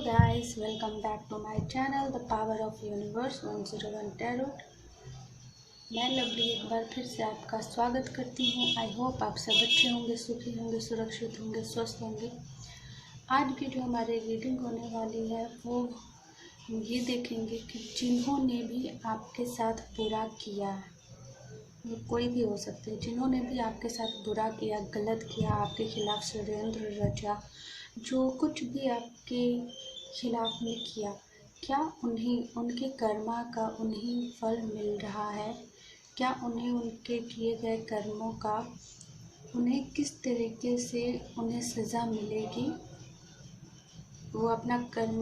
guys, welcome back to my channel The Power of Universe 101 Tarot। मैं lovely एक बार फिर से आपका स्वागत करती हूँ। आई होप आप सब अच्छे होंगे, सुखी होंगे, सुरक्षित होंगे, स्वस्थ होंगे। आज की जो हमारी रीडिंग होने वाली है वो हम ये देखेंगे कि जिन्होंने भी आपके साथ बुरा किया, वो कोई भी हो सकते हैं, जिन्होंने भी आपके साथ बुरा किया, गलत किया, आपके खिलाफ षड्यंत्र रचा, जो कुछ भी आपके खिलाफ में किया, क्या उन्हें उनके कर्मा का उन्हें फल मिल रहा है? क्या उन्हें उनके किए गए कर्मों का उन्हें किस तरीके से उन्हें सज़ा मिलेगी? वो अपना कर्म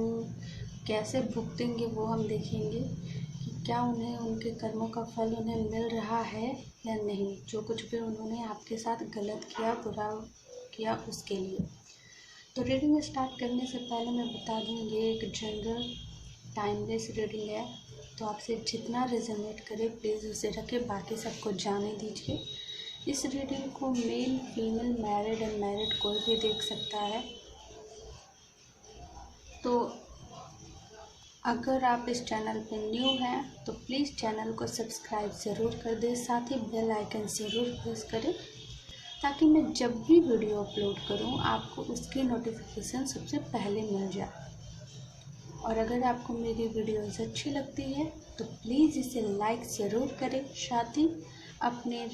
कैसे भुगतेंगे वो हम देखेंगे कि क्या उन्हें उनके कर्मों का फल उन्हें मिल रहा है या नहीं, जो कुछ भी उन्होंने आपके साथ गलत किया, बुरा किया उसके लिए। तो रीडिंग स्टार्ट करने से पहले मैं बता दूँ ये एक जनरल टाइमलेस रीडिंग है, तो आपसे जितना रेजोनेट करे प्लीज़ उसे रखें, बाकी सबको जाने दीजिए। इस रीडिंग को मेल, फीमेल, मैरिड, अनमैरिड कोई भी देख सकता है। तो अगर आप इस चैनल पर न्यू हैं तो प्लीज़ चैनल को सब्सक्राइब ज़रूर कर दें, साथ ही बेल आइकन ज़रूर प्रेस करें ताकि मैं जब भी वीडियो अपलोड करूं आपको उसकी नोटिफिकेशन सबसे पहले मिल जाए। और अगर आपको मेरी वीडियोस अच्छी लगती है तो प्लीज़ इसे लाइक ज़रूर करें, साथ ही अपने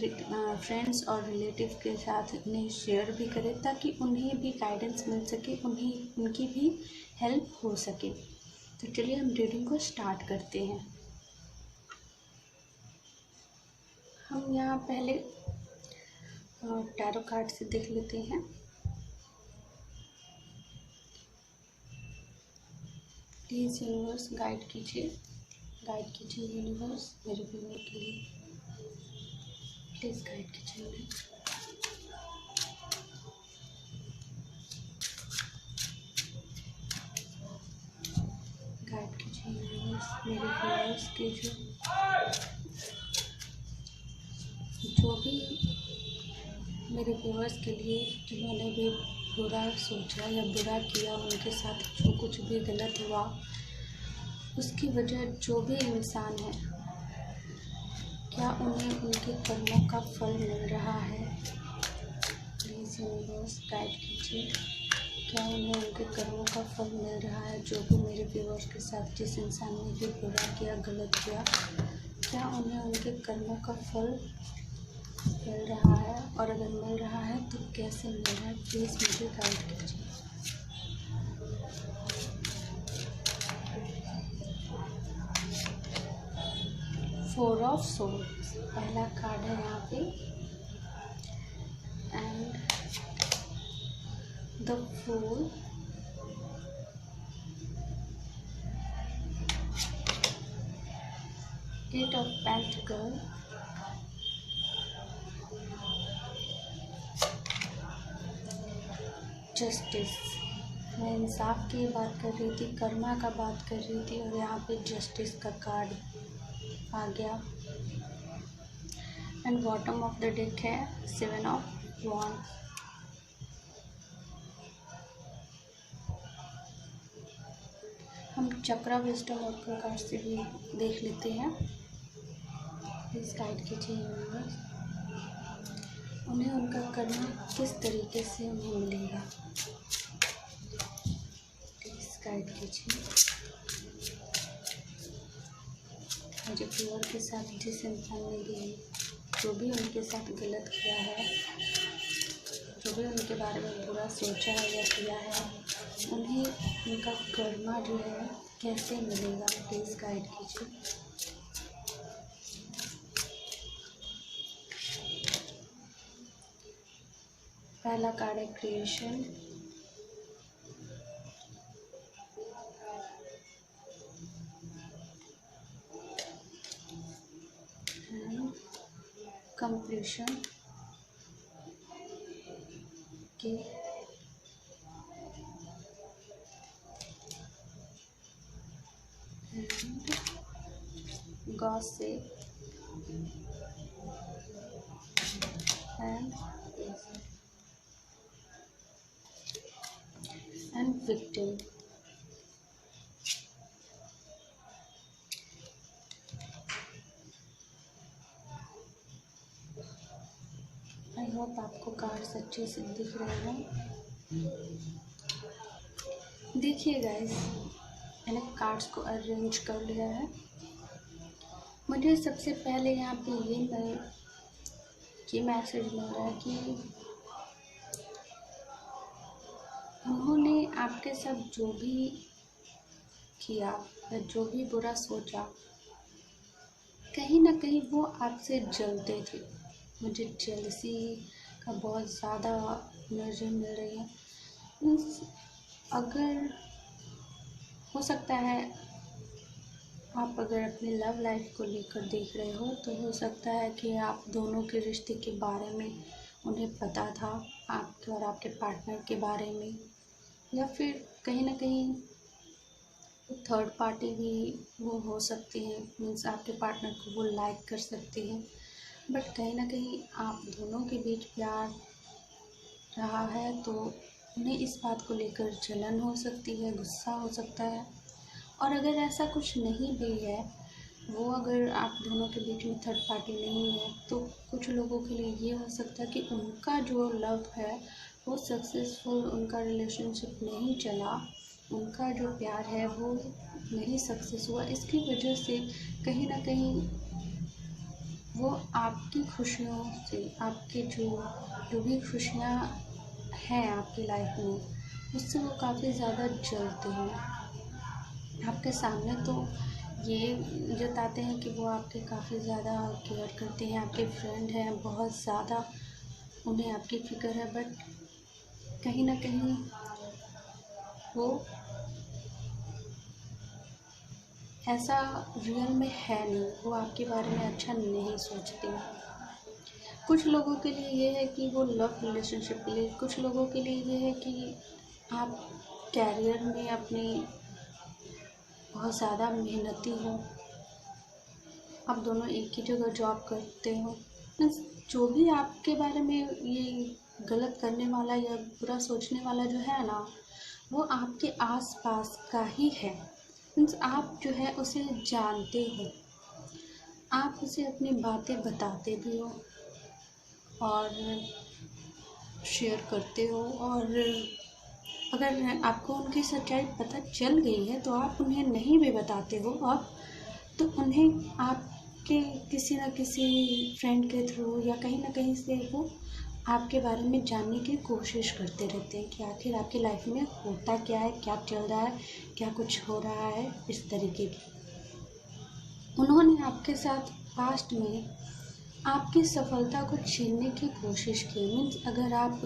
फ्रेंड्स और रिलेटिव के साथ इन्हें शेयर भी करें ताकि उन्हें भी गाइडेंस मिल सके, उन्हें उनकी भी हेल्प हो सके। तो चलिए हम रीडिंग को स्टार्ट करते हैं। हम यहाँ पहले टैरो कार्ड से देख लेते हैं। प्लीज़ यूनिवर्स गाइड कीजिए यूनिवर्स मेरे व्यूअर के लिए, प्लीज़ गाइड कीजिए उन्हें। गाइड कीजिए यूनिवर्स मेरे व्यूअर्स के जो भी मेरे व्यूअर्स के लिए जिन्होंने भी बुरा सोचा या बुरा किया, उनके साथ जो कुछ भी गलत हुआ उसकी वजह जो भी इंसान है, क्या उन्हें उनके कर्मों का फल मिल रहा है? प्लीज़ यूनिवर्स गाइड कीजिए, क्या उन्हें उनके कर्मों का फल मिल रहा है? जो भी मेरे व्यूअर्स के साथ जिस इंसान ने भी बुरा किया, गलत किया, क्या उन्हें उनके कर्मों का फल मिल रहा है? और अगर मिल रहा है तो कैसे मिल रहा है? प्लीज़ मुझे गाइड कीजिए। फोर ऑफ सोल्स पहला कार्ड है यहाँ पे, and the fool, eight of pentacle, justice. मैं इंसाफ की बात कर रही थी, कर्मा का बात कर रही थी, और यहाँ पे जस्टिस का कार्ड आ गया। And bottom of the deck है सेवन ऑफ वॉन्ड्स। हम चक्रा, विजडम और कार्ड से भी देख लेते हैं। प्लीज़ गाइड कीजिए यूनिवर्स, उन्हें उनका कर्म किस तरीके से उन्हें मिलेगा? प्लीज़ गाइड कीजिए। मुझे व्यूअर के साथ जिस इंसान ने भी जो भी उनके साथ गलत किया है, जो भी उनके बारे में बुरा सोचा है या किया है, उन्हें उनका कर्मा जो है कैसे मिलेगा? प्लीज़ गाइड कीजिए। पहला कार्ड है क्रिएशन, कंप्लीशन के, गॉसिप एंड विक्टिम। होप आपको कार्ड्स अच्छे से दिख रहे हैं। देखिए गाइस, मैंने कार्ड्स को अरेंज कर लिया है। मुझे सबसे पहले यहाँ पे ये मैसेज मिल रहा है कि उन्होंने आपके साथ जो भी किया या जो भी बुरा सोचा, कहीं ना कहीं वो आपसे जलते थे। मुझे जेलसी का बहुत ज़्यादा एनर्जी मिल रही है। मीन्स अगर हो सकता है आप अगर अपनी लव लाइफ को लेकर देख रहे हो तो हो सकता है कि आप दोनों के रिश्ते के बारे में उन्हें पता था, आपके और आपके पार्टनर के बारे में, या फिर कहीं ना कहीं थर्ड पार्टी भी वो हो सकती है। मीन्स आपके पार्टनर को वो लाइक कर सकती है, बट कहीं ना कहीं आप दोनों के बीच प्यार रहा है तो उन्हें इस बात को लेकर जलन हो सकती है, गुस्सा हो सकता है। और अगर ऐसा कुछ नहीं भी है, वो अगर आप दोनों के बीच में थर्ड पार्टी नहीं है, तो कुछ लोगों के लिए ये हो सकता है कि उनका जो लव है वो सक्सेसफुल, उनका रिलेशनशिप नहीं चला, उनका जो प्यार है वो नहीं सक्सेस हुआ। इसकी वजह से कहीं ना कहीं वो आपकी खुशियों से, आपके जो भी खुशियाँ हैं आपकी लाइफ में, उससे वो काफ़ी ज़्यादा जलते हैं। आपके सामने तो ये जताते हैं कि वो आपके काफ़ी ज़्यादा केयर करते हैं, आपके फ्रेंड हैं, बहुत ज़्यादा उन्हें आपकी फ़िक्र है, बट कहीं ना कहीं वो ऐसा रियल में है नहीं, वो आपके बारे में अच्छा नहीं सोचते हैं। कुछ लोगों के लिए ये है कि वो लव रिलेशनशिप के लिए, कुछ लोगों के लिए ये है कि आप कैरियर में अपनी बहुत ज़्यादा मेहनती हो, आप दोनों एक ही जगह जॉब करते हो। मीन्स जो भी आपके बारे में ये गलत करने वाला या बुरा सोचने वाला जो है ना, वो आपके आसपास का ही है। मीन्स आप जो है उसे जानते हो, आप उसे अपनी बातें बताते भी हो और शेयर करते हो, और अगर आपको उनकी सच्चाई पता चल गई है तो आप उन्हें नहीं भी बताते हो, आप तो उन्हें आपके किसी न किसी फ्रेंड के थ्रू या कहीं ना कहीं से वो आपके बारे में जानने की कोशिश करते रहते हैं कि आखिर आपकी लाइफ में होता क्या है, क्या चल रहा है, क्या कुछ हो रहा है, इस तरीके की। उन्होंने आपके साथ पास्ट में आपकी सफलता को छीनने की कोशिश की। मीन्स अगर आप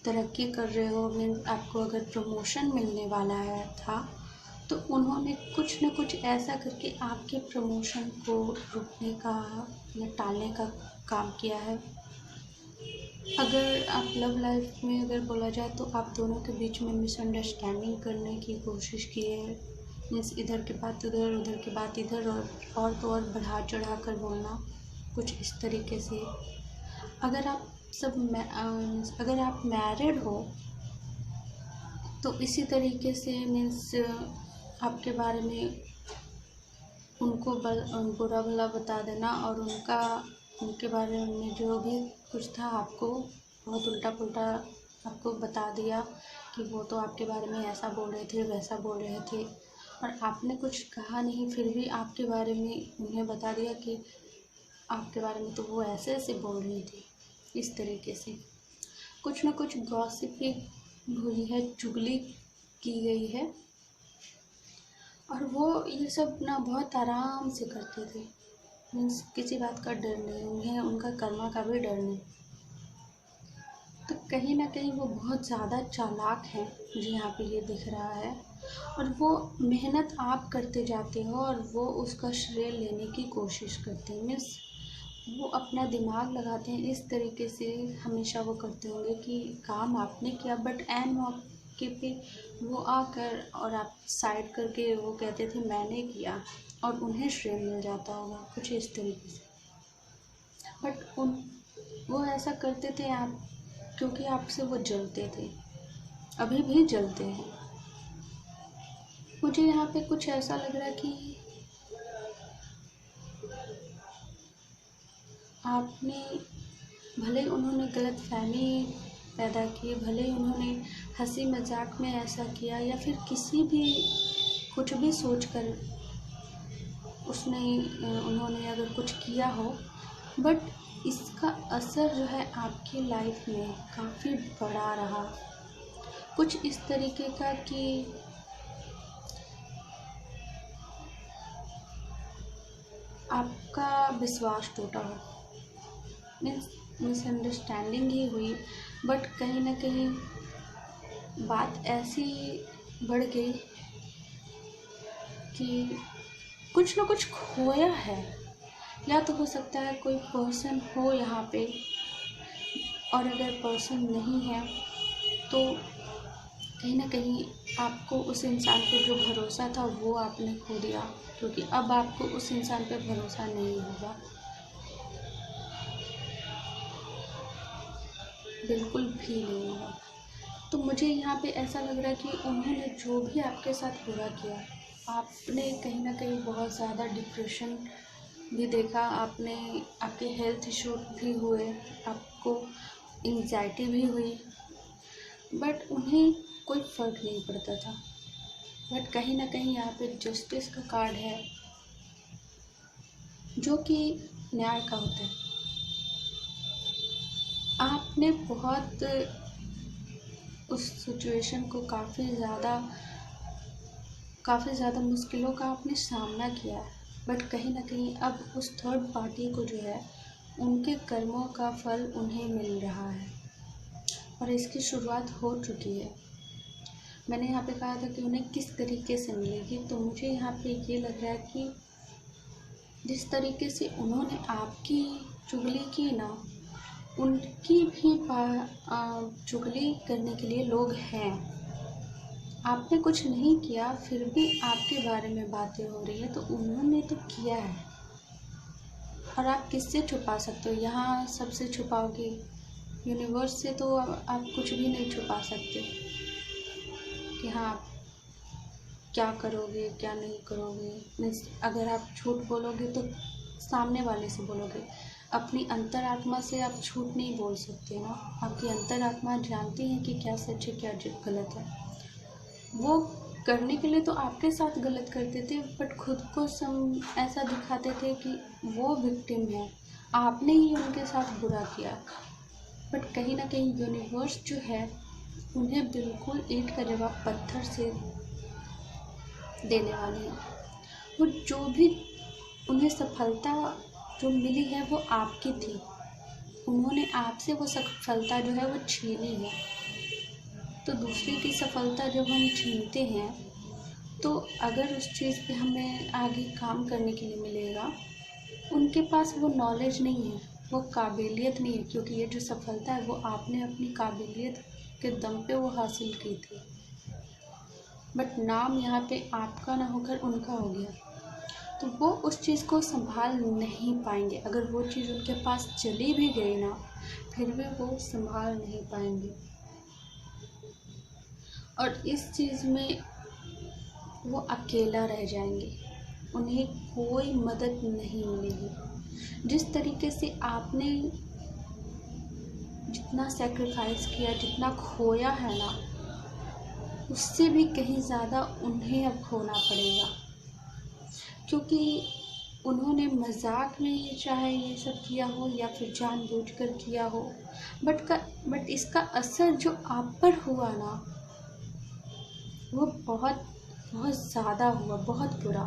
तरक्की कर रहे हो, मीन्स आपको अगर प्रमोशन मिलने वाला है था, तो उन्होंने कुछ न कुछ ऐसा करके आपके प्रमोशन को रोकने का या टालने का काम किया है। अगर आप लव लाइफ में अगर बोला जाए तो आप दोनों के बीच में मिसअंडरस्टैंडिंग करने की कोशिश की है। मीन्स इधर की बात उधर, उधर की बात इधर, और तो और बढ़ा चढ़ा कर बोलना, कुछ इस तरीके से। अगर आप अगर आप मैरिड हो तो इसी तरीके से मीन्स आपके बारे में उनको बुरा भला बता देना, और उनके बारे में जो भी कुछ था आपको बहुत उल्टा पुल्टा आपको बता दिया कि वो तो आपके बारे में ऐसा बोल रहे थे, वैसा बोल रहे थे, और आपने कुछ कहा नहीं, फिर भी आपके बारे में उन्हें बता दिया कि आपके बारे में तो वो ऐसे ऐसे बोल रही थी। इस तरीके से कुछ ना कुछ गॉसिपिंग हुई है, चुगली की गई है, और वो ये सब ना बहुत आराम से करते थे। मीन्स किसी बात का डर नहीं, उन्हें उनका कर्मा का भी डर नहीं। तो कहीं ना कहीं वो बहुत ज़्यादा चालाक हैं, मुझे यहाँ पे ये दिख रहा है। और वो मेहनत आप करते जाते हो और वो उसका श्रेय लेने की कोशिश करते हैं। मीन्स वो अपना दिमाग लगाते हैं इस तरीके से, हमेशा वो करते होंगे कि काम आपने किया, बट एन मौके पे वो आकर और आप साइड करके वो कहते थे मैंने किया, और उन्हें श्रेय मिल जाता होगा कुछ इस तरीके से। बट वो ऐसा करते थे आप क्योंकि आपसे वो जलते थे, अभी भी जलते हैं। मुझे यहाँ पे कुछ ऐसा लग रहा है कि आपने भले उन्होंने गलतफहमी पैदा की, भले उन्होंने हंसी मजाक में ऐसा किया या फिर किसी भी कुछ भी सोचकर उन्होंने अगर कुछ किया हो, बट इसका असर जो है आपकी लाइफ में काफ़ी बड़ा रहा। कुछ इस तरीके का कि आपका विश्वास टूटा हो, मीन्स मिसअंडरस्टैंडिंग ही हुई, बट कहीं ना कहीं बात ऐसी बढ़ गई कि कुछ ना कुछ खोया है। या तो हो सकता है कोई पर्सन हो यहाँ पे, और अगर पर्सन नहीं है तो कहीं ना कहीं आपको उस इंसान पे जो भरोसा था वो आपने खो दिया, क्योंकि अब आपको उस इंसान पे भरोसा नहीं होगा, बिल्कुल भी नहीं होगा। तो मुझे यहाँ पे ऐसा लग रहा है कि उन्होंने जो भी आपके साथ बुरा किया, आपने कहीं ना कहीं बहुत ज़्यादा डिप्रेशन भी देखा, आपके हेल्थ इशू भी हुए, आपको एंजाइटी भी हुई, बट उन्हें कोई फ़र्क नहीं पड़ता था। बट कहीं ना कहीं यहाँ पे जस्टिस का कार्ड है, जो कि न्याय का होता है। आपने बहुत उस सिचुएशन को काफ़ी ज़्यादा मुश्किलों का आपने सामना किया है, बट कहीं ना कहीं अब उस थर्ड पार्टी को जो है उनके कर्मों का फल उन्हें मिल रहा है, और इसकी शुरुआत हो चुकी है। मैंने यहाँ पे कहा था कि उन्हें किस तरीके से मिलेगी, तो मुझे यहाँ पे ये लग रहा है कि जिस तरीके से उन्होंने आपकी चुगली की ना, उनकी भी चुगली करने के लिए लोग हैं। आपने कुछ नहीं किया फिर भी आपके बारे में बातें हो रही है, तो उन्होंने तो किया है, और आप किससे छुपा सकते हो? यहाँ सबसे छुपाओगे, यूनिवर्स से तो आप कुछ भी नहीं छुपा सकते कि हाँ आप क्या करोगे क्या नहीं करोगे। मीन्स अगर आप झूठ बोलोगे तो सामने वाले से बोलोगे, अपनी अंतरात्मा से आप झूठ नहीं बोल सकते ना। आपकी अंतरात्मा जानती है कि क्या सच है क्या गलत है। वो करने के लिए तो आपके साथ गलत करते थे, बट खुद को ऐसा दिखाते थे कि वो विक्टिम है, आपने ही उनके साथ बुरा किया। बट कहीं ना कहीं यूनिवर्स जो है उन्हें बिल्कुल ईंट का जवाब पत्थर से देने वाली है। वो जो भी उन्हें सफलता जो मिली है वो आपकी थी, उन्होंने आपसे वो सफलता जो है वो छीनी है। तो दूसरे की सफलता जब हम छीनते हैं तो अगर उस चीज़ पे हमें आगे काम करने के लिए मिलेगा, उनके पास वो नॉलेज नहीं है, वो काबिलियत नहीं है, क्योंकि ये जो सफलता है वो आपने अपनी काबिलियत के दम पे वो हासिल की थी। बट नाम यहाँ पे आपका ना होकर उनका हो गया, तो वो उस चीज़ को संभाल नहीं पाएंगे। अगर वो चीज़ उनके पास चली भी गई ना, फिर भी वो संभाल नहीं पाएंगे, और इस चीज़ में वो अकेला रह जाएंगे, उन्हें कोई मदद नहीं मिलेगी। जिस तरीके से आपने जितना सेक्रीफाइस किया, जितना खोया है ना, उससे भी कहीं ज़्यादा उन्हें अब खोना पड़ेगा, क्योंकि उन्होंने मजाक में चाहे ये सब किया हो या फिर जानबूझकर किया हो, बट इसका असर जो आप पर हुआ ना वो बहुत बहुत ज़्यादा हुआ, बहुत बुरा।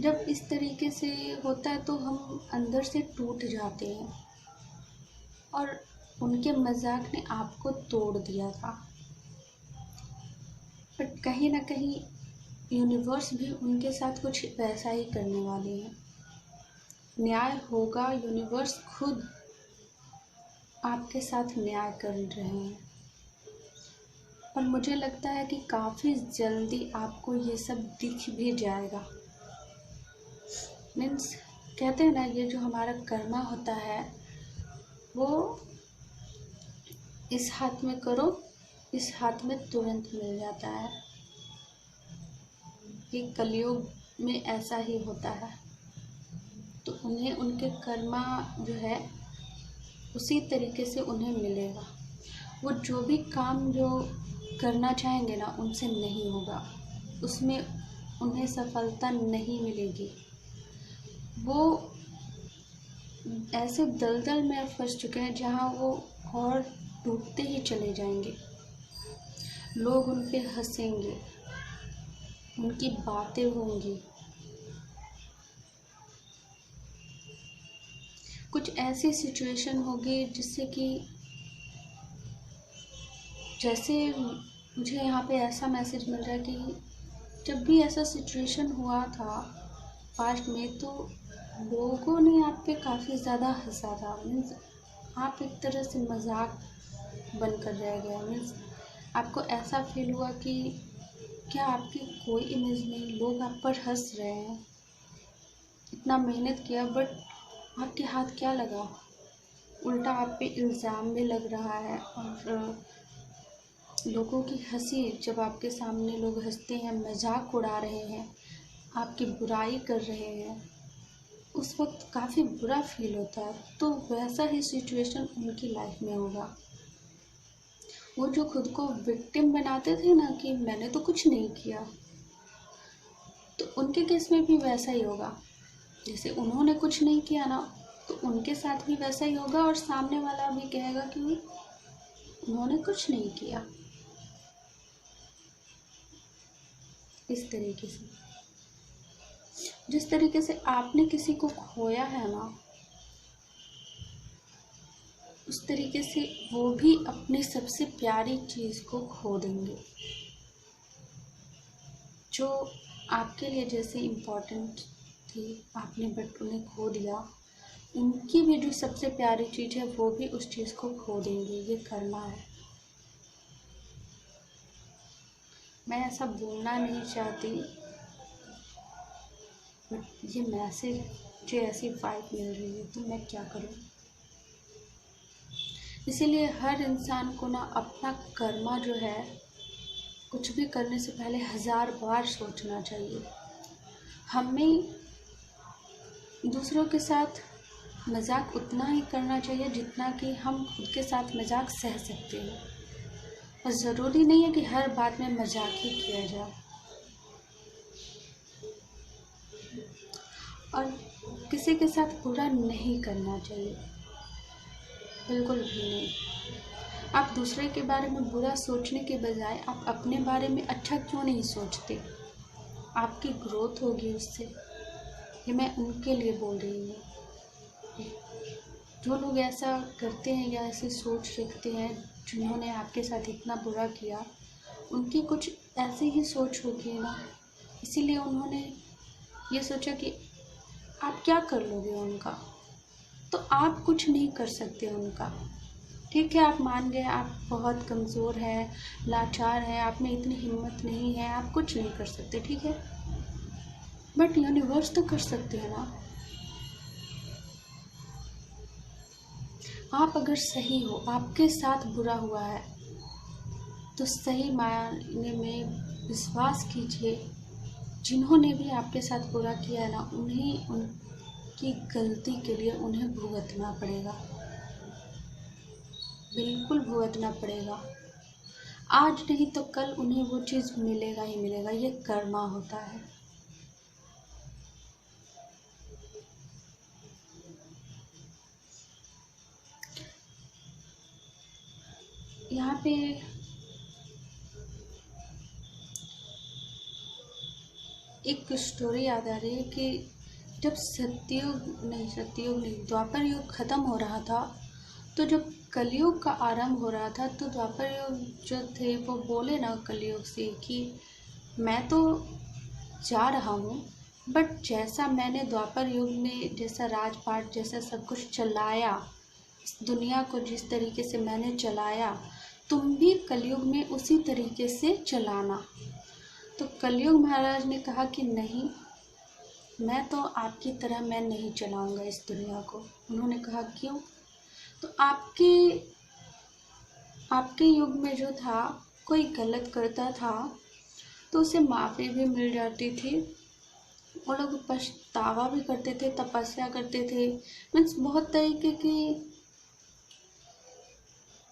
जब इस तरीके से होता है तो हम अंदर से टूट जाते हैं, और उनके मजाक ने आपको तोड़ दिया था। बट कहीं ना कहीं यूनिवर्स भी उनके साथ कुछ वैसा ही करने वाले हैं। न्याय होगा, यूनिवर्स खुद आपके साथ न्याय कर रहे हैं, और मुझे लगता है कि काफ़ी जल्दी आपको ये सब दिख भी जाएगा। मीन्स कहते हैं ना, ये जो हमारा कर्मा होता है वो इस हाथ में करो, इस हाथ में तुरंत मिल जाता है। ये कलयुग में ऐसा ही होता है। तो उन्हें उनके कर्मा जो है उसी तरीके से उन्हें मिलेगा। वो जो भी काम जो करना चाहेंगे ना उनसे नहीं होगा, उसमें उन्हें सफलता नहीं मिलेगी। वो ऐसे दलदल में फंस चुके हैं जहाँ वो और डूबते ही चले जाएंगे। लोग उन पे हंसेंगे, उनकी बातें होंगी, कुछ ऐसी सिचुएशन होगी जिससे कि जैसे मुझे यहाँ पे ऐसा मैसेज मिल रहा है कि जब भी ऐसा सिचुएशन हुआ था पास्ट में तो लोगों ने आप पे काफ़ी ज़्यादा हंसा था। मीन्स आप एक तरह से मजाक बनकर रह गए। मीन्स आपको ऐसा फील हुआ कि क्या आपकी कोई इमेज नहीं, लोग आप पर हंस रहे हैं। इतना मेहनत किया बट आपके हाथ क्या लगा, उल्टा आप पे इल्ज़ाम भी लग रहा है। और लोगों की हंसी, जब आपके सामने लोग हंसते हैं, मजाक उड़ा रहे हैं, आपकी बुराई कर रहे हैं, उस वक्त काफ़ी बुरा फील होता है। तो वैसा ही सिचुएशन उनकी लाइफ में होगा। वो जो खुद को विक्टिम बनाते थे ना कि मैंने तो कुछ नहीं किया, तो उनके केस में भी वैसा ही होगा। जैसे उन्होंने कुछ नहीं किया ना, तो उनके साथ भी वैसा ही होगा और सामने वाला भी कहेगा कि उन्होंने कुछ नहीं किया। इस तरीके से जिस तरीके से आपने किसी को खोया है ना, उस तरीके से वो भी अपनी सबसे प्यारी चीज़ को खो देंगे जो आपके लिए जैसे इम्पोर्टेंट थी, आपने बट उन्हें खो दिया। उनकी भी जो सबसे प्यारी चीज़ है वो भी उस चीज़ को खो देंगे। ये करना है। मैं ऐसा बोलना नहीं चाहती बट ये मैसेज मुझे ऐसी वाइब मिल रही है तो मैं क्या करूँ। इसीलिए हर इंसान को ना अपना कर्मा जो है कुछ भी करने से पहले 1000 बार सोचना चाहिए। हमें दूसरों के साथ मजाक उतना ही करना चाहिए जितना कि हम खुद के साथ मजाक सह सकते हैं। और ज़रूरी नहीं है कि हर बात में मजाक ही किया जाए। और किसी के साथ बुरा नहीं करना चाहिए, बिल्कुल भी नहीं। आप दूसरे के बारे में बुरा सोचने के बजाय आप अपने बारे में अच्छा क्यों नहीं सोचते। आपकी ग्रोथ होगी उससे। ये मैं उनके लिए बोल रही हूँ जो लोग ऐसा करते हैं या ऐसी सोच रखते हैं, जिन्होंने आपके साथ इतना बुरा किया, उनकी कुछ ऐसी ही सोच होगी ना, इसीलिए उन्होंने ये सोचा कि आप क्या कर लोगे उनका। तो आप कुछ नहीं कर सकते उनका। ठीक है, आप मान गए आप बहुत कमज़ोर हैं, लाचार हैं, आप में इतनी हिम्मत नहीं है, आप कुछ नहीं कर सकते, ठीक है। बट यूनिवर्स तो कर सकते हैं ना। आप अगर सही हो, आपके साथ बुरा हुआ है, तो सही मायने में विश्वास कीजिए, जिन्होंने भी आपके साथ बुरा किया है ना, उन्हें उनकी गलती के लिए उन्हें भुगतना पड़ेगा, बिल्कुल भुगतना पड़ेगा। आज नहीं तो कल उन्हें वो चीज़ मिलेगा ही मिलेगा। ये कर्मा होता है। यहाँ पे एक स्टोरी याद आ रही है कि जब सतयुग नहीं, द्वापर युग ख़त्म हो रहा था, तो जब कलयुग का आरंभ हो रहा था, तो द्वापर युग जो थे वो बोले ना कलयुग से कि मैं तो जा रहा हूँ, बट जैसा मैंने द्वापर युग में जैसा राजपाट जैसा सब कुछ चलाया, इस दुनिया को जिस तरीके से मैंने चलाया, तुम भी कलयुग में उसी तरीके से चलाना। तो कलयुग महाराज ने कहा कि नहीं, मैं तो आपकी तरह मैं नहीं चलाऊंगा इस दुनिया को। उन्होंने कहा क्यों? तो आपके युग में जो था, कोई गलत करता था तो उसे माफ़ी भी मिल जाती थी, वो लोग पछतावा भी करते थे, तपस्या करते थे, मीन्स बहुत तरीके की,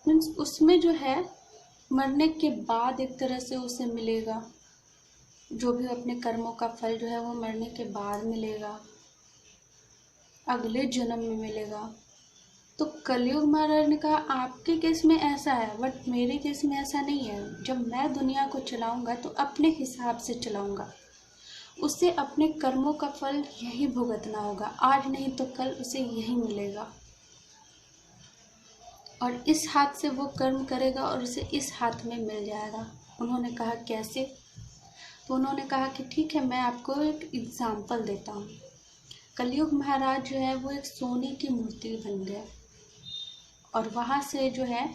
मीन्स उसमें जो है मरने के बाद एक तरह से उसे मिलेगा, जो भी अपने कर्मों का फल जो है वो मरने के बाद मिलेगा, अगले जन्म में मिलेगा। तो कलयुग महाराज ने कहा आपके केस में ऐसा है, बट मेरे केस में ऐसा नहीं है। जब मैं दुनिया को चलाऊंगा तो अपने हिसाब से चलाऊंगा, उसे अपने कर्मों का फल यही भुगतना होगा, आज नहीं तो कल उसे यही मिलेगा। और इस हाथ से वो कर्म करेगा और उसे इस हाथ में मिल जाएगा। उन्होंने कहा कैसे? तो उन्होंने कहा कि ठीक है, मैं आपको एक एग्जाम्पल देता हूँ। कलयुग महाराज जो है वो एक सोने की मूर्ति बन गए, और वहाँ से जो है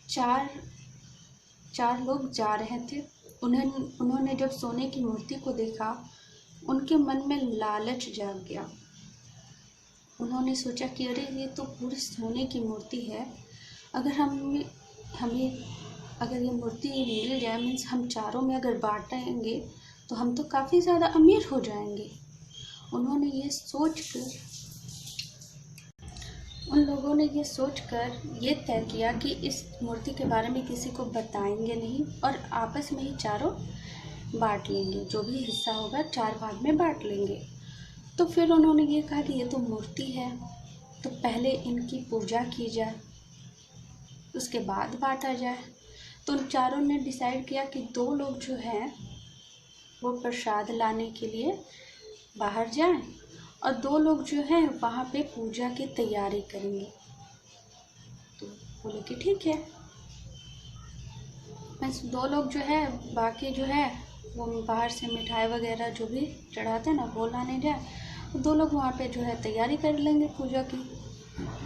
चार लोग जा रहे थे। उन्होंने जब सोने की मूर्ति को देखा, उनके मन में लालच जाग गया। उन्होंने सोचा कि अरे ये तो पूरी सोने की मूर्ति है, अगर हमें अगर ये मूर्ति मिल जाए, मीन्स हम चारों में अगर बांटेंगे तो हम तो काफ़ी ज़्यादा अमीर हो जाएंगे। उन लोगों ने ये सोचकर ये तय किया कि इस मूर्ति के बारे में किसी को बताएंगे नहीं, और आपस में ही चारों बांट लेंगे, जो भी हिस्सा होगा 4 भाग में बांट लेंगे। तो फिर उन्होंने ये कहा कि ये तो मूर्ति है, तो पहले इनकी पूजा की जाए, उसके बाद बांटा जाए। तो उन चारों ने डिसाइड किया कि 2 लोग जो हैं वो प्रसाद लाने के लिए बाहर जाएं, और 2 लोग जो हैं वहाँ पे पूजा की तैयारी करेंगे। तो बोले कि ठीक है। बस 2 लोग जो है, बाकी जो है वो बाहर से मिठाई वगैरह जो भी चढ़ाते हैं ना वो लाने जाए, तो 2 लोग वहाँ पे जो है तैयारी कर लेंगे पूजा की।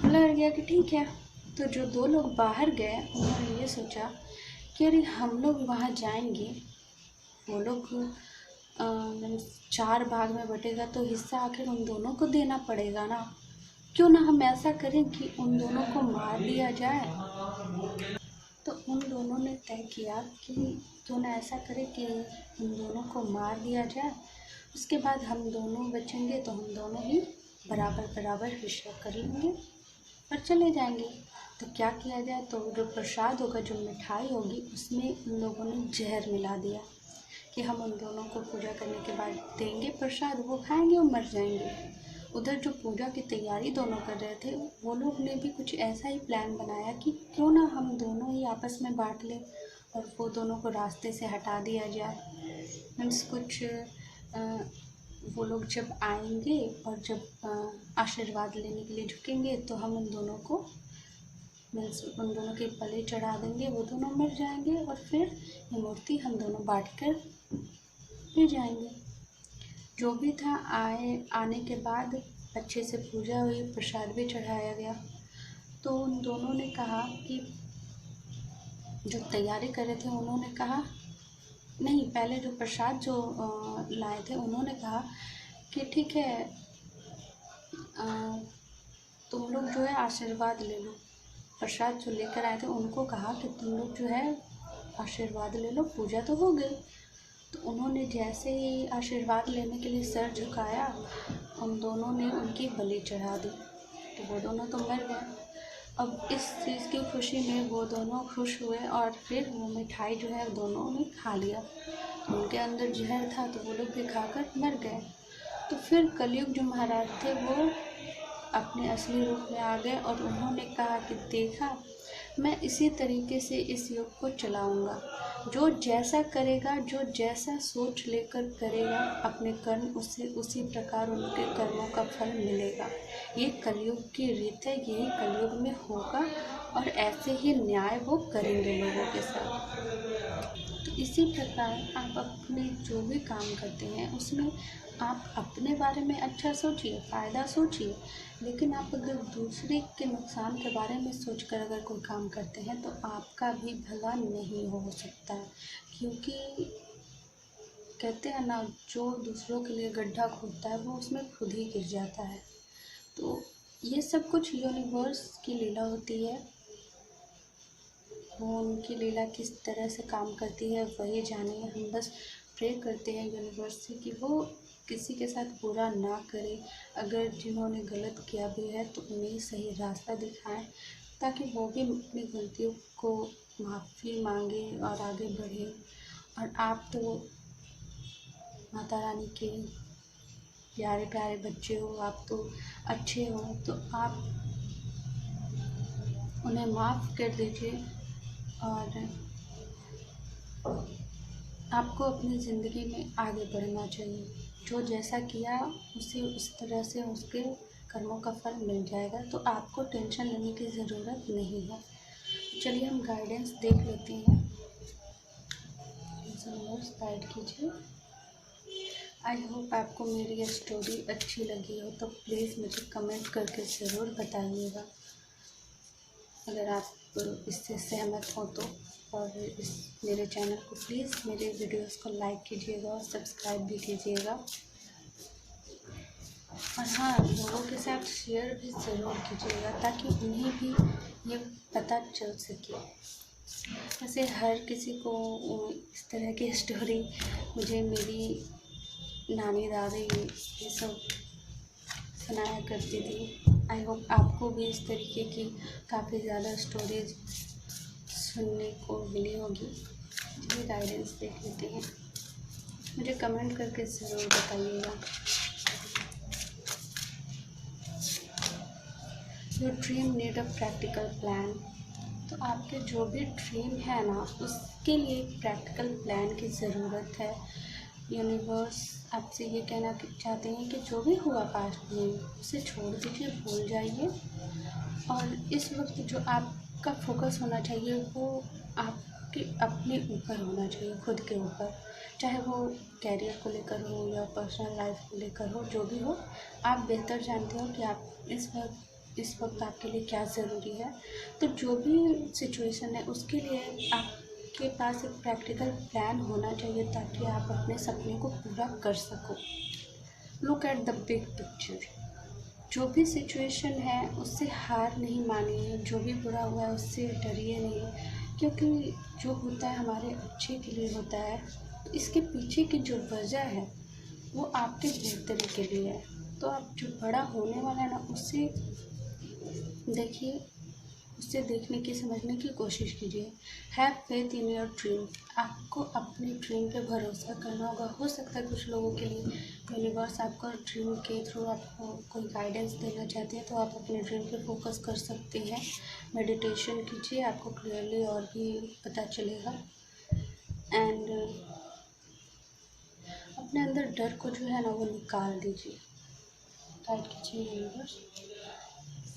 लग गया कि ठीक है। तो जो 2 लोग बाहर गए, उन्होंने ये सोचा कि अरे हम लोग वहाँ जाएंगे, वो लोग 4 भाग में बटेगा तो हिस्सा आखिर उन दोनों को देना पड़ेगा ना, क्यों ना हम ऐसा करें कि उन दोनों को मार दिया जाए। तो उन दोनों ने तय किया कि क्यों ना ऐसा करें कि उन दोनों को मार दिया जाए, उसके बाद हम दोनों बचेंगे तो हम दोनों ही बराबर बराबर हिस्सा कर लेंगे और चले जाएंगे। तो क्या किया जाए, तो जो प्रसाद होगा, जो मिठाई होगी, उसमें उन लोगों ने जहर मिला दिया कि हम उन दोनों को पूजा करने के बाद देंगे प्रसाद, वो खाएंगे और मर जाएंगे। उधर जो पूजा की तैयारी दोनों कर रहे थे, वो लोग ने भी कुछ ऐसा ही प्लान बनाया कि क्यों ना हम दोनों ही आपस में बांट लें और वो दोनों को रास्ते से हटा दिया जाए। मीन्स कुछ वो लोग जब आएंगे और जब आशीर्वाद लेने के लिए झुकेंगे तो हम उन दोनों को, मीन्स उन दोनों के बलि चढ़ा देंगे, वो दोनों मर जाएंगे और फिर ये मूर्ति हम दोनों बांट कर ले जाएंगे। जो भी था, आने के बाद अच्छे से पूजा हुई, प्रसाद भी चढ़ाया गया। तो उन दोनों ने कहा कि जो तैयारी कर रहे थे, उन्होंने कहा नहीं, पहले जो प्रसाद जो लाए थे उन्होंने कहा कि ठीक है, तुम लोग जो है आशीर्वाद ले लो। प्रसाद जो लेकर आए थे उनको कहा कि तुम लोग जो है आशीर्वाद ले लो, पूजा तो हो गई। तो उन्होंने जैसे ही आशीर्वाद लेने के लिए सर झुकाया, उन दोनों ने उनकी बलि चढ़ा दी, तो वो दोनों तो मर गए। अब इस चीज़ की खुशी में वो दोनों खुश हुए और फिर वो मिठाई जो है दोनों ने खा लिया। उनके अंदर जहर था तो वो लोग भी खाकर मर गए। तो फिर कलयुग जो महाराज थे वो अपने असली रूप में आ गए और उन्होंने कहा कि देखा, मैं इसी तरीके से इस युग को चलाऊंगा। जो जैसा करेगा, जो जैसा सोच लेकर करेगा अपने कर्म, उससे उसी प्रकार उनके कर्मों का फल मिलेगा। ये कलयुग की रीत है, यही कलयुग में होगा और ऐसे ही न्याय वो करेंगे लोगों के साथ। तो इसी प्रकार आप अपने जो भी काम करते हैं उसमें आप अपने बारे में अच्छा सोचिए, फ़ायदा सोचिए, लेकिन आप अगर दूसरे के नुकसान के बारे में सोचकर अगर कोई काम करते हैं तो आपका भी भला नहीं हो सकता है। क्योंकि कहते हैं ना, जो दूसरों के लिए गड्ढा खोदता है वो उसमें खुद ही गिर जाता है। तो ये सब कुछ यूनिवर्स की लीला होती है, वो उनकी लीला किस तरह से काम करती है वही जाने। हम बस प्रे करते हैं यूनिवर्स से कि वो किसी के साथ बुरा ना करें। अगर जिन्होंने गलत किया भी है तो उन्हें सही रास्ता दिखाएं, ताकि वो भी अपनी गलतियों को माफ़ी मांगे और आगे बढ़े। और आप तो माता रानी के प्यारे प्यारे बच्चे हो, आप तो अच्छे हो, तो आप उन्हें माफ़ कर दीजिए। और आपको अपनी ज़िंदगी में आगे बढ़ना चाहिए। जो जैसा किया उसे उस तरह से उसके कर्मों का फल मिल जाएगा, तो आपको टेंशन लेने की ज़रूरत नहीं है। चलिए हम गाइडेंस देख लेते हैं। गाइड कीजिए। आई होप आपको मेरी ये स्टोरी अच्छी लगी हो, तो प्लीज़ मुझे कमेंट करके ज़रूर बताइएगा। अगर आप इससे सहमत हो तो, और इस मेरे चैनल को प्लीज़ मेरे वीडियोस को लाइक कीजिएगा और सब्सक्राइब भी कीजिएगा। और हाँ, लोगों के साथ शेयर भी ज़रूर कीजिएगा, ताकि उन्हें भी ये पता चल सके। वैसे हर किसी को इस तरह की स्टोरी मुझे मेरी नानी दादी ये सब सुनाया करती थी। आई होप आपको भी इस तरीके की काफ़ी ज़्यादा स्टोरीज सुनने को मिली होगी। चलिए गाइडेंस देख लेते हैं। मुझे कमेंट करके ज़रूर बताइएगा। Your dream need a practical plan. तो आपके जो भी ड्रीम है ना, उसके लिए एक प्रैक्टिकल प्लान की ज़रूरत है। यूनिवर्स आपसे ये कहना चाहते हैं कि जो भी हुआ पास्ट में उसे छोड़ दीजिए, भूल जाइए। और इस वक्त जो आपका फोकस होना चाहिए वो आपके अपने ऊपर होना चाहिए, खुद के ऊपर। चाहे वो कैरियर को लेकर हो या पर्सनल लाइफ को लेकर हो, जो भी हो, आप बेहतर जानते हो कि आप इस वक्त आपके लिए क्या ज़रूरी है। तो जो भी सिचुएशन है उसके लिए आपके पास एक प्रैक्टिकल प्लान होना चाहिए, ताकि आप अपने सपने को पूरा कर सको। Look at the big picture. जो भी सिचुएशन है उससे हार नहीं मानिए, जो भी बुरा हुआ है उससे डरिए नहीं, क्योंकि जो होता है हमारे अच्छे के लिए होता है। तो इसके पीछे की जो वजह है वो आपके बेहतरी के लिए है। तो आप जो बड़ा होने वाला है ना, उससे देखिए, उससे देखने की, समझने की कोशिश कीजिए। Have faith in your dream. आपको अपने ड्रीम पे भरोसा करना होगा। हो सकता है कुछ लोगों के लिए यूनिवर्स आपको ड्रीम के थ्रू आपको कोई गाइडेंस देना चाहते हैं, तो आप अपने ड्रीम पे फोकस कर सकते हैं। मेडिटेशन कीजिए, आपको क्लियरली और भी पता चलेगा। एंड अपने अंदर डर को जो है ना वो निकाल दीजिए, गाइड कीजिए यूनिवर्स।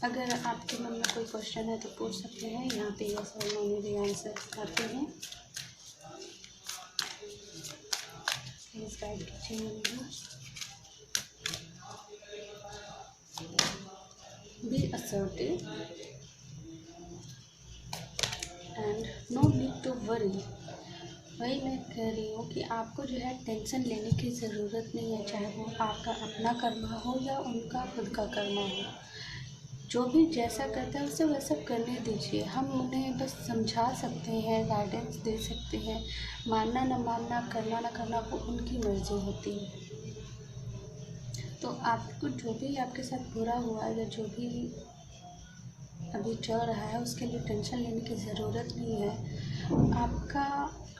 अगर आपके मन में कोई क्वेश्चन है तो पूछ सकते हैं। यहाँ पे यस और नो में भी आंसर आते हैं। प्लीज़ गाइड कीजिए मुझे। Be assertive and no need to worry. वही मैं कह रही हूँ कि आपको जो है टेंशन लेने की ज़रूरत नहीं है, चाहे वो आपका अपना कर्मा हो या उनका खुद का कर्मा हो। जो भी जैसा करता है उसे वैसा करने दीजिए। हम उन्हें बस समझा सकते हैं, गाइडेंस दे सकते हैं। मानना न मानना, करना न करना, वो उनकी मर्ज़ी होती है। तो आपको जो भी आपके साथ बुरा हुआ या जो भी अभी चल रहा है उसके लिए टेंशन लेने की ज़रूरत नहीं है। आपका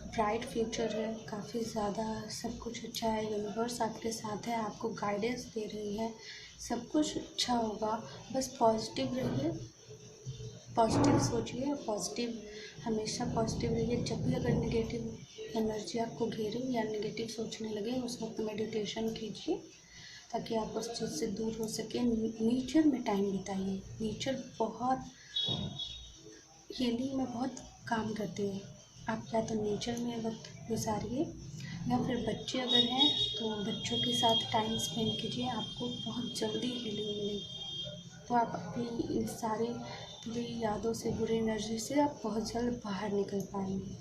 ब्राइट फ्यूचर है, काफ़ी ज़्यादा सब कुछ अच्छा है। यूनिवर्स आपके साथ है, आपको गाइडेंस दे रही है, सब कुछ अच्छा होगा। बस पॉजिटिव रहिए, पॉजिटिव सोचिए, पॉजिटिव, हमेशा पॉजिटिव रहिए। जब भी अगर नेगेटिव एनर्जी आपको घेरे या नेगेटिव सोचने लगे, उस वक्त मेडिटेशन कीजिए, ताकि आप उस चीज़ से दूर हो सके। नेचर में टाइम बिताइए। नेचर बहुत हीलिंग में बहुत काम करती है। आप या तो नेचर में वक्त गुजारिए, या फिर बच्चे अगर हैं तो बच्चों के साथ टाइम स्पेंड कीजिए, आपको बहुत जल्दी हीलिंग मिलेगी। तो आप अपनी इन सारी बुरी यादों से, बुरी एनर्जी से आप बहुत जल्द बाहर निकल पाएंगे।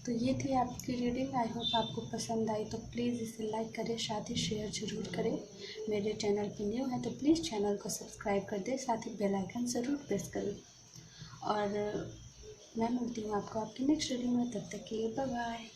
तो ये थी आपकी रीडिंग। आई होप आपको पसंद आई। तो प्लीज़ इसे लाइक करें, साथ ही शेयर ज़रूर करें। मेरे चैनल पर न्यू है तो प्लीज़ चैनल को सब्सक्राइब कर दें, साथ ही बेल आइकन ज़रूर प्रेस करें। और मैं मिलती हूँ आपको आपकी नेक्स्ट रीडिंग में। तब तक के लिए बाय बाय।